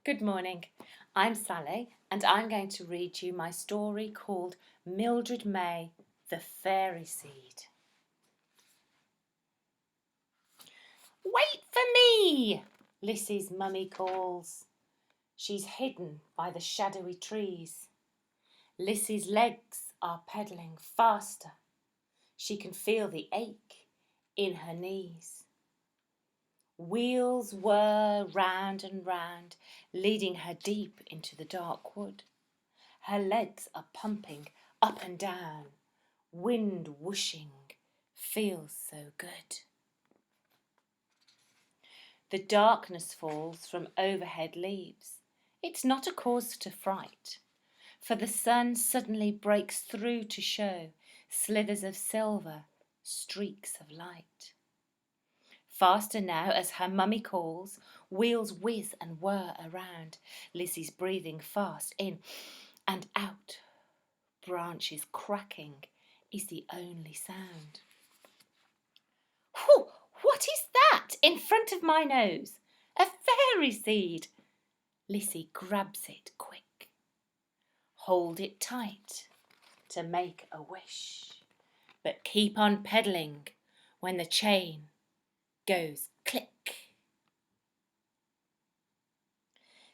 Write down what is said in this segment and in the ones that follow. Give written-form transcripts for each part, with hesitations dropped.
Good morning. I'm Sally and I'm going to read you my story called Mildred Mae, the Fairy Seed. Wait for me, Lissy's mummy calls. She's hidden by the shadowy trees. Lissy's legs are pedalling faster. She can feel the ache in her knees. Wheels whir round and round, leading her deep into the dark wood. Her legs are pumping up and down. Wind whooshing feels so good. The darkness falls from overhead leaves. It's not a cause to fright, for the sun suddenly breaks through to show slithers of silver, streaks of light. Faster now as her mummy calls, wheels whiz and whir around. Lissy's breathing fast in and out. Branches cracking is the only sound. Whew, what is that in front of my nose? A fairy seed. Lissy grabs it quick. Hold it tight to make a wish, but keep on pedaling when the chain goes click.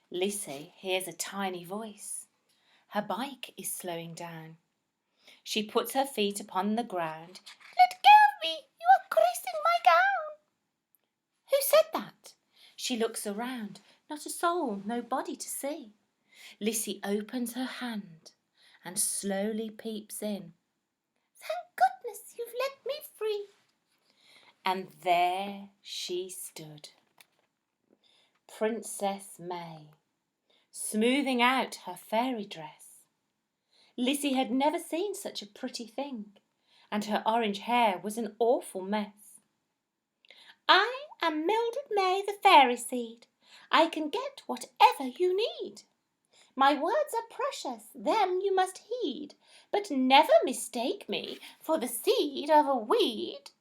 Lissy hears a tiny voice. Her bike is slowing down. She puts her feet upon the ground. Let go of me, you are creasing my gown. Who said that? She looks around. Not a soul, no body to see. Lissy opens her hand and slowly peeps in. Thank goodness you've let me free. And there she stood, Princess May, smoothing out her fairy dress. Lissy had never seen such a pretty thing, and her orange hair was an awful mess. I am Mildred Mae, the fairy seed. I can get whatever you need. My words are precious, them you must heed, but never mistake me for the seed of a weed.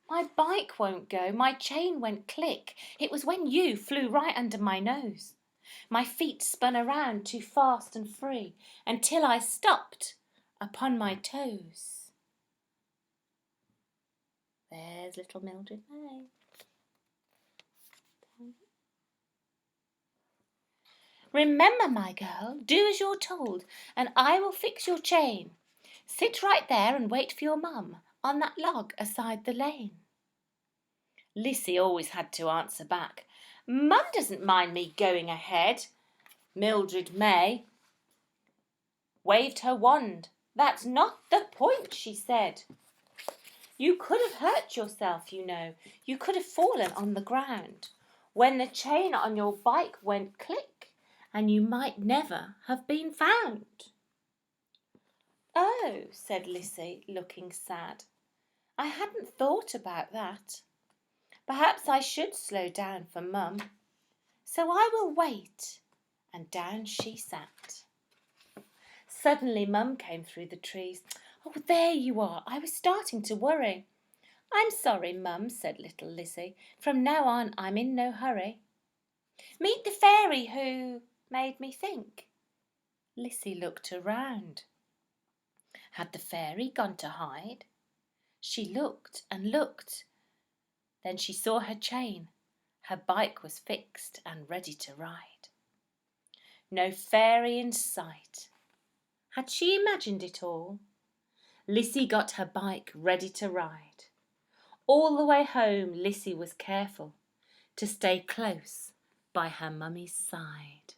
My bike won't go, my chain went click. It was when you flew right under my nose. My feet spun around too fast and free until I stopped upon my toes. There's little Mildred Mae. Remember, my girl, do as you're told, and I will fix your chain. Sit right there and wait for your mum on that log aside the lane. Lissy always had to answer back. Mum doesn't mind me going ahead. Mildred Mae waved her wand. That's not the point, she said. You could have hurt yourself, you know. You could have fallen on the ground when the chain on your bike went click, and you might never have been found. Oh, said Lissy, looking sad. I hadn't thought about that. Perhaps I should slow down for Mum. So I will wait. And down she sat. Suddenly Mum came through the trees. Oh, there you are. I was starting to worry. I'm sorry, Mum, said little Lissy. From now on I'm in no hurry. Meet the fairy who made me think. Lissy looked around. Had the fairy gone to hide? She looked and looked. Then she saw her chain. Her bike was fixed and ready to ride. No fairy in sight. Had she imagined it all? Lissy got her bike ready to ride. All the way home Lissy was careful to stay close by her mummy's side.